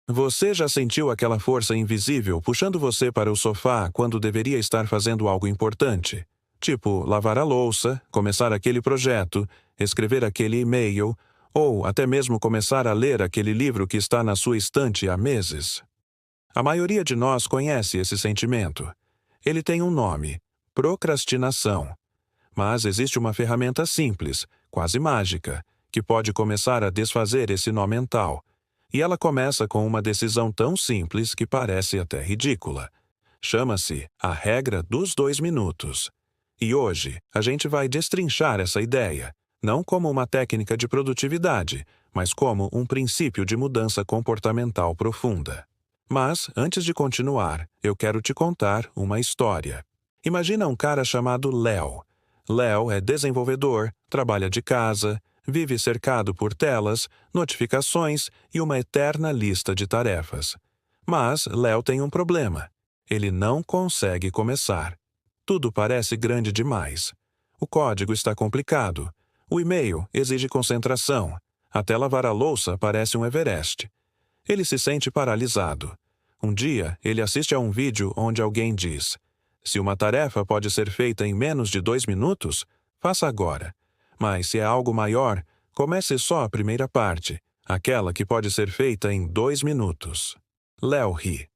Você já sentiu aquela força invisível puxando você para o sofá quando deveria estar fazendo algo importante? Tipo, lavar a louça, começar aquele projeto, escrever aquele e-mail, ou até mesmo começar a ler aquele livro que está na sua estante há meses. A maioria de nós conhece esse sentimento. Ele tem um nome: procrastinação. Mas existe uma ferramenta simples, quase mágica, que pode começar a desfazer esse nó mental. E ela começa com uma decisão tão simples que parece até ridícula. Chama-se a regra dos 2 minutos. E hoje, a gente vai destrinchar essa ideia, não como uma técnica de produtividade, mas como um princípio de mudança comportamental profunda. Mas, antes de continuar, eu quero te contar uma história. Imagina um cara chamado Léo. Léo é desenvolvedor, trabalha de casa, vive cercado por telas, notificações e uma eterna lista de tarefas. Mas Léo tem um problema. Ele não consegue começar. Tudo parece grande demais. O código está complicado. O e-mail exige concentração. Até lavar a louça parece um Everest. Ele se sente paralisado. Um dia, ele assiste a um vídeo onde alguém diz: se uma tarefa pode ser feita em menos de 2 minutos, faça agora. Mas se é algo maior, comece só a primeira parte, aquela que pode ser feita em 2 minutos. Léo ri.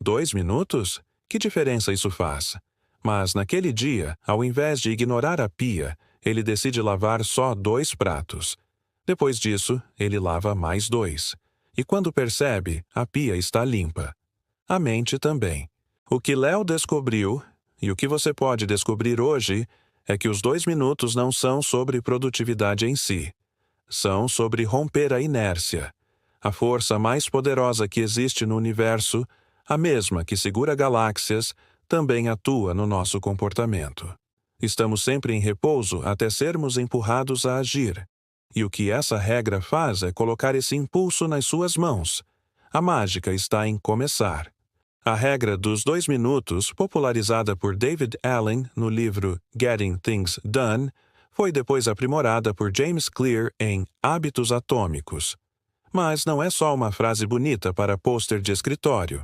2 minutos? Que diferença isso faz? Mas naquele dia, ao invés de ignorar a pia, ele decide lavar só 2 pratos. Depois disso, ele lava mais 2. E quando percebe, a pia está limpa. A mente também. O que Léo descobriu, e o que você pode descobrir hoje, é que os 2 minutos não são sobre produtividade em si. São sobre romper a inércia. A força mais poderosa que existe no universo, a mesma que segura galáxias, também atua no nosso comportamento. Estamos sempre em repouso até sermos empurrados a agir. E o que essa regra faz é colocar esse impulso nas suas mãos. A mágica está em começar. A regra dos 2 minutos, popularizada por David Allen no livro Getting Things Done, foi depois aprimorada por James Clear em Hábitos Atômicos. Mas não é só uma frase bonita para pôster de escritório.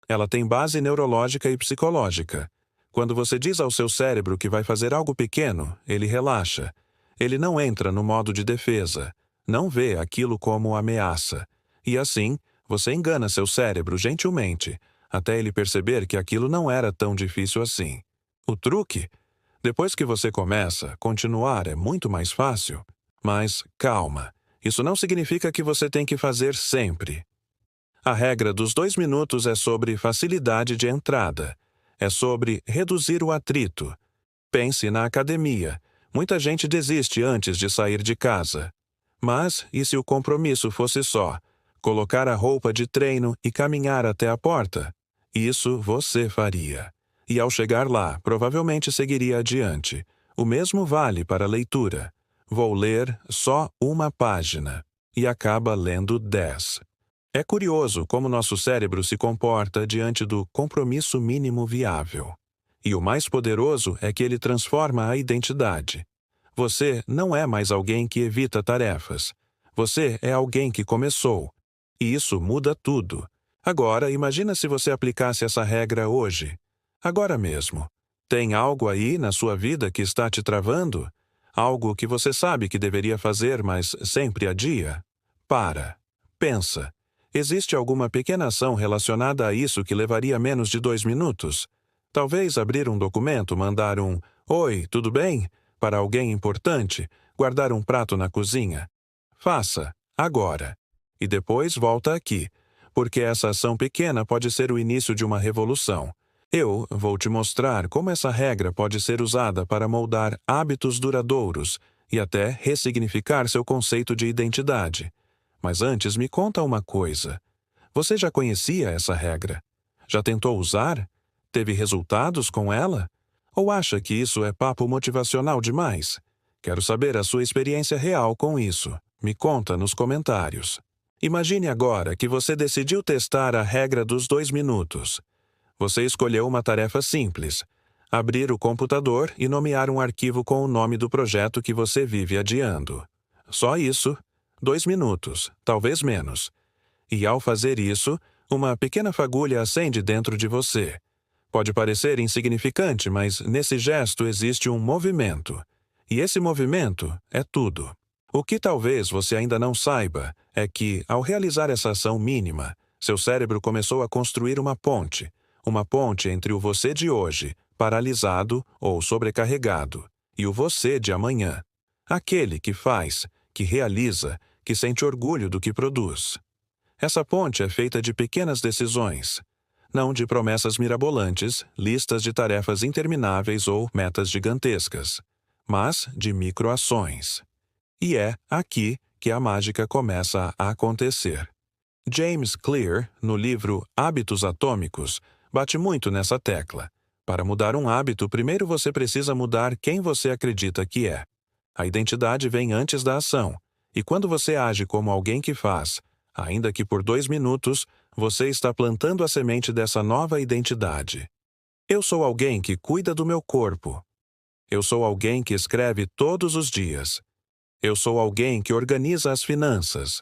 Ela tem base neurológica e psicológica. Quando você diz ao seu cérebro que vai fazer algo pequeno, ele relaxa. Ele não entra no modo de defesa, não vê aquilo como ameaça. E assim, você engana seu cérebro gentilmente, até ele perceber que aquilo não era tão difícil assim. O truque? Depois que você começa, continuar é muito mais fácil. Mas calma, isso não significa que você tem que fazer sempre. A regra dos 2 minutos é sobre facilidade de entrada. É sobre reduzir o atrito. Pense na academia. Muita gente desiste antes de sair de casa. Mas, e se o compromisso fosse só colocar a roupa de treino e caminhar até a porta? Isso você faria. E ao chegar lá, provavelmente seguiria adiante. O mesmo vale para a leitura. Vou ler só 1 página. E acaba lendo 10. É curioso como nosso cérebro se comporta diante do compromisso mínimo viável. E o mais poderoso é que ele transforma a identidade. Você não é mais alguém que evita tarefas. Você é alguém que começou. E isso muda tudo. Agora, imagina se você aplicasse essa regra hoje. Agora mesmo. Tem algo aí na sua vida que está te travando? Algo que você sabe que deveria fazer, mas sempre adia? Para. Pensa. Existe alguma pequena ação relacionada a isso que levaria menos de 2 minutos? Talvez abrir um documento, mandar um "Oi, tudo bem?" para alguém importante, guardar um prato na cozinha. Faça, agora. E depois volta aqui, porque essa ação pequena pode ser o início de uma revolução. Eu vou te mostrar como essa regra pode ser usada para moldar hábitos duradouros e até ressignificar seu conceito de identidade. Mas antes, me conta uma coisa. Você já conhecia essa regra? Já tentou usar? Teve resultados com ela? Ou acha que isso é papo motivacional demais? Quero saber a sua experiência real com isso. Me conta nos comentários. Imagine agora que você decidiu testar a regra dos 2 minutos. Você escolheu uma tarefa simples: abrir o computador e nomear um arquivo com o nome do projeto que você vive adiando. Só isso. 2 minutos, talvez menos. E ao fazer isso, uma pequena fagulha acende dentro de você. Pode parecer insignificante, mas nesse gesto existe um movimento. E esse movimento é tudo. O que talvez você ainda não saiba é que, ao realizar essa ação mínima, seu cérebro começou a construir uma ponte entre o você de hoje, paralisado ou sobrecarregado, e o você de amanhã, aquele que faz, que realiza, que sente orgulho do que produz. Essa ponte é feita de pequenas decisões, não de promessas mirabolantes, listas de tarefas intermináveis ou metas gigantescas, mas de microações. E é aqui que a mágica começa a acontecer. James Clear, no livro Hábitos Atômicos, bate muito nessa tecla. Para mudar um hábito, primeiro você precisa mudar quem você acredita que é. A identidade vem antes da ação, e quando você age como alguém que faz, ainda que por 2 minutos, você está plantando a semente dessa nova identidade. Eu sou alguém que cuida do meu corpo. Eu sou alguém que escreve todos os dias. Eu sou alguém que organiza as finanças.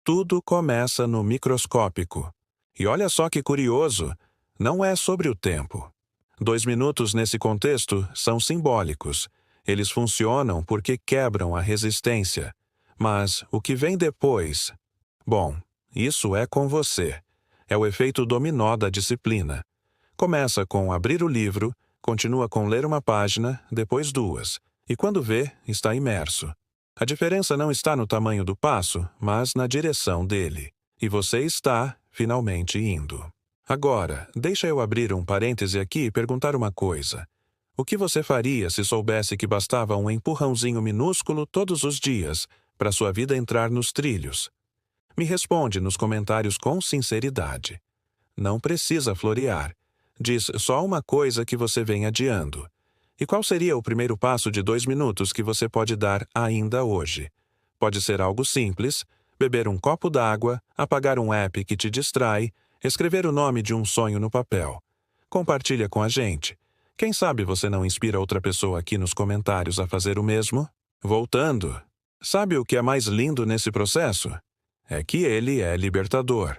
Tudo começa no microscópico. E olha só que curioso, não é sobre o tempo. 2 minutos nesse contexto são simbólicos. Eles funcionam porque quebram a resistência. Mas o que vem depois? Bom, isso é com você. É o efeito dominó da disciplina. Começa com abrir o livro, continua com ler uma página, depois 2. E quando vê, está imerso. A diferença não está no tamanho do passo, mas na direção dele. E você está, finalmente, indo. Agora, deixa eu abrir um parêntese aqui e perguntar uma coisa. O que você faria se soubesse que bastava um empurrãozinho minúsculo todos os dias para sua vida entrar nos trilhos? Me responde nos comentários com sinceridade. Não precisa florear. Diz só uma coisa que você vem adiando. E qual seria o primeiro passo de 2 minutos que você pode dar ainda hoje? Pode ser algo simples: beber um copo d'água, apagar um app que te distrai, escrever o nome de um sonho no papel. Compartilha com a gente. Quem sabe você não inspira outra pessoa aqui nos comentários a fazer o mesmo? Voltando. Sabe o que é mais lindo nesse processo? É que ele é libertador.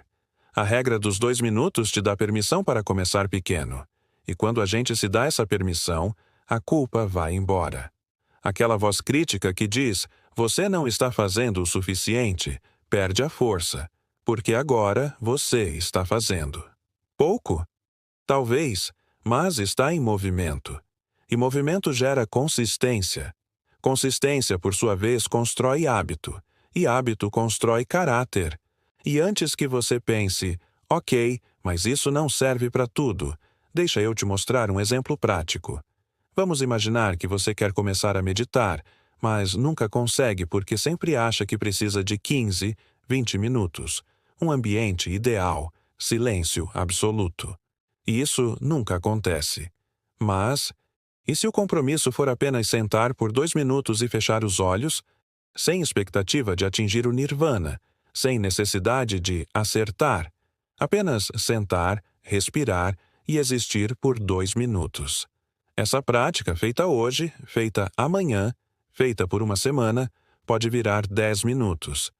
A regra dos 2 minutos te dá permissão para começar pequeno. E quando a gente se dá essa permissão, a culpa vai embora. Aquela voz crítica que diz, você não está fazendo o suficiente, perde a força, porque agora você está fazendo. Pouco? Talvez, mas está em movimento. E movimento gera consistência. Consistência, por sua vez, constrói hábito. E hábito constrói caráter. E antes que você pense, ok, mas isso não serve para tudo, deixa eu te mostrar um exemplo prático. Vamos imaginar que você quer começar a meditar, mas nunca consegue porque sempre acha que precisa de 15, 20 minutos. Um ambiente ideal, silêncio absoluto. E isso nunca acontece. Mas, e se o compromisso for apenas sentar por 2 minutos e fechar os olhos, sem expectativa de atingir o nirvana, sem necessidade de acertar, apenas sentar, respirar e existir por 2 minutos. Essa prática, feita hoje, feita amanhã, feita por uma semana, pode virar 10 minutos.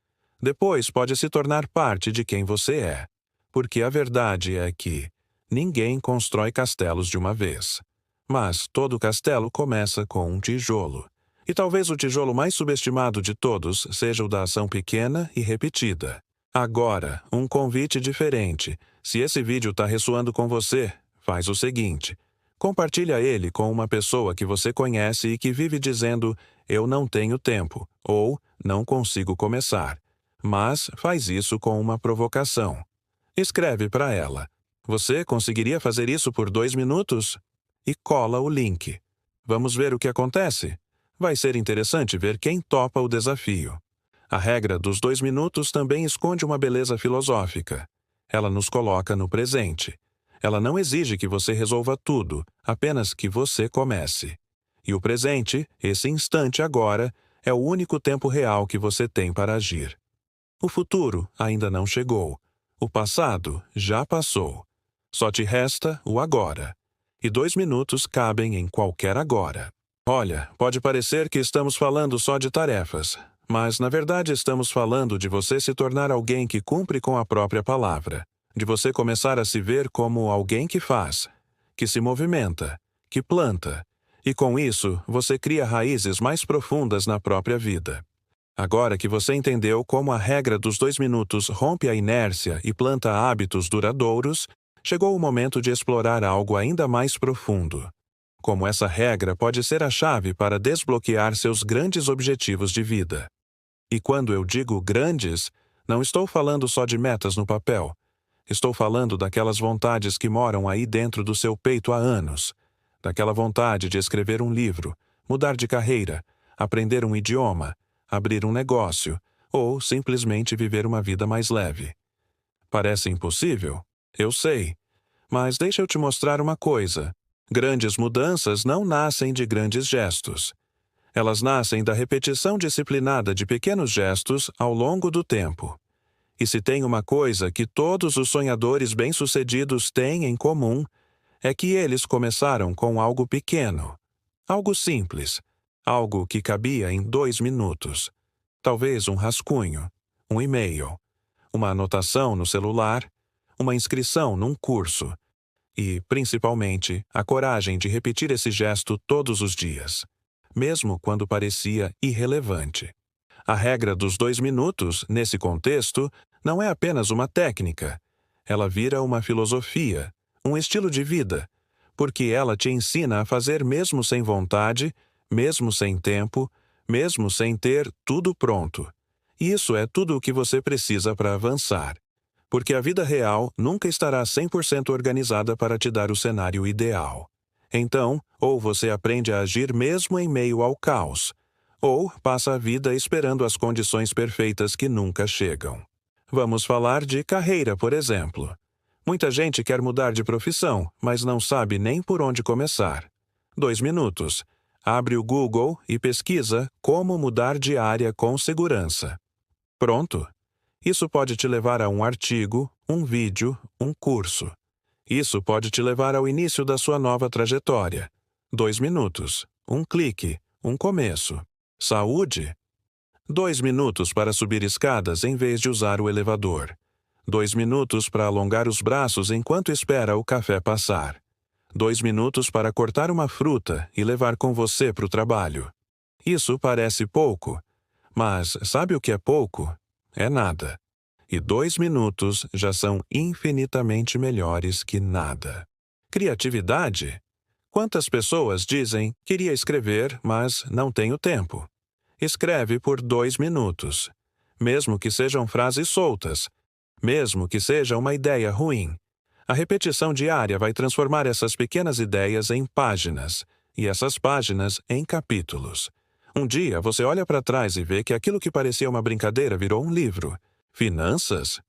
Depois pode se tornar parte de quem você é. Porque a verdade é que ninguém constrói castelos de uma vez. Mas todo castelo começa com um tijolo. E talvez o tijolo mais subestimado de todos seja o da ação pequena e repetida. Agora, um convite diferente. Se esse vídeo está ressoando com você, faz o seguinte. Compartilha ele com uma pessoa que você conhece e que vive dizendo, eu não tenho tempo, ou não consigo começar. Mas faz isso com uma provocação. Escreve para ela. Você conseguiria fazer isso por 2 minutos? E cola o link. Vamos ver o que acontece? Vai ser interessante ver quem topa o desafio. A regra dos 2 minutos também esconde uma beleza filosófica. Ela nos coloca no presente. Ela não exige que você resolva tudo, apenas que você comece. E o presente, esse instante agora, é o único tempo real que você tem para agir. O futuro ainda não chegou. O passado já passou. Só te resta o agora. E 2 minutos cabem em qualquer agora. Olha, pode parecer que estamos falando só de tarefas, Mas, na verdade, estamos falando de você se tornar alguém que cumpre com a própria palavra, de você começar a se ver como alguém que faz, que se movimenta, que planta, e com isso você cria raízes mais profundas na própria vida. Agora que você entendeu como a regra dos 2 minutos rompe a inércia e planta hábitos duradouros, chegou o momento de explorar algo ainda mais profundo. Como essa regra pode ser a chave para desbloquear seus grandes objetivos de vida. E quando eu digo grandes, não estou falando só de metas no papel. Estou falando daquelas vontades que moram aí dentro do seu peito há anos. Daquela vontade de escrever um livro, mudar de carreira, aprender um idioma, abrir um negócio, ou simplesmente viver uma vida mais leve. Parece impossível? Eu sei. Mas deixa eu te mostrar uma coisa. Grandes mudanças não nascem de grandes gestos. Elas nascem da repetição disciplinada de pequenos gestos ao longo do tempo. E se tem uma coisa que todos os sonhadores bem-sucedidos têm em comum, é que eles começaram com algo pequeno, algo simples, algo que cabia em 2 minutos. Talvez um rascunho, um e-mail, uma anotação no celular, uma inscrição num curso. E, principalmente, a coragem de repetir esse gesto todos os dias, mesmo quando parecia irrelevante. A regra dos 2 minutos, nesse contexto, não é apenas uma técnica. Ela vira uma filosofia, um estilo de vida, porque ela te ensina a fazer mesmo sem vontade, mesmo sem tempo, mesmo sem ter tudo pronto. Isso é tudo o que você precisa para avançar. Porque a vida real nunca estará 100% organizada para te dar o cenário ideal. Então, ou você aprende a agir mesmo em meio ao caos, ou passa a vida esperando as condições perfeitas que nunca chegam. Vamos falar de carreira, por exemplo. Muita gente quer mudar de profissão, mas não sabe nem por onde começar. 2 minutos. Abre o Google e pesquisa como mudar de área com segurança. Pronto. Isso pode te levar a um artigo, um vídeo, um curso. Isso pode te levar ao início da sua nova trajetória. 2 minutos, um clique, um começo. Saúde? 2 minutos para subir escadas em vez de usar o elevador. 2 minutos para alongar os braços enquanto espera o café passar. 2 minutos para cortar uma fruta e levar com você para o trabalho. Isso parece pouco, mas sabe o que é pouco? É nada. E 2 minutos já são infinitamente melhores que nada. Criatividade? Quantas pessoas dizem, queria escrever, mas não tenho tempo? Escreve por 2 minutos. Mesmo que sejam frases soltas. Mesmo que seja uma ideia ruim. A repetição diária vai transformar essas pequenas ideias em páginas, e essas páginas em capítulos. Um dia você olha para trás e vê que aquilo que parecia uma brincadeira virou um livro. Finanças?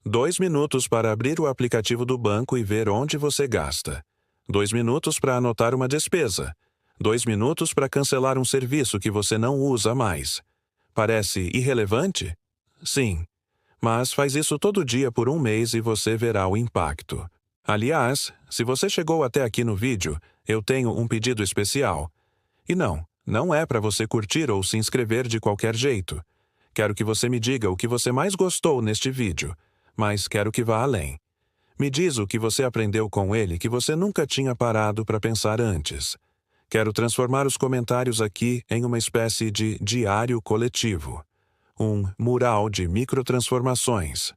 2 minutos para abrir o aplicativo do banco e ver onde você gasta. 2 minutos para anotar uma despesa. 2 minutos para cancelar um serviço que você não usa mais. Parece irrelevante? Sim. Mas faz isso todo dia por 1 mês e você verá o impacto. Aliás, se você chegou até aqui no vídeo, eu tenho um pedido especial. E não é para você curtir ou se inscrever de qualquer jeito. Quero que você me diga o que você mais gostou neste vídeo, mas quero que vá além. Me diz o que você aprendeu com ele que você nunca tinha parado para pensar antes. Quero transformar os comentários aqui em uma espécie de diário coletivo. Um mural de microtransformações.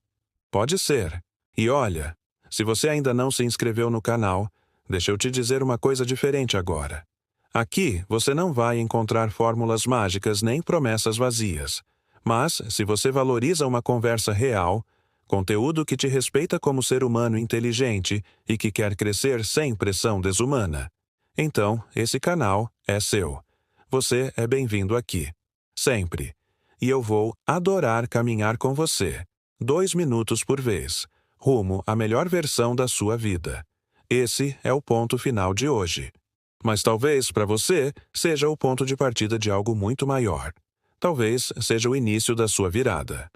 Pode ser. E olha, se você ainda não se inscreveu no canal, deixa eu te dizer uma coisa diferente agora. Aqui você não vai encontrar fórmulas mágicas nem promessas vazias. Mas, se você valoriza uma conversa real, conteúdo que te respeita como ser humano inteligente e que quer crescer sem pressão desumana, então esse canal é seu. Você é bem-vindo aqui. Sempre. E eu vou adorar caminhar com você. 2 minutos por vez. Rumo à melhor versão da sua vida. Esse é o ponto final de hoje. Mas talvez, para você, seja o ponto de partida de algo muito maior. Talvez seja o início da sua virada.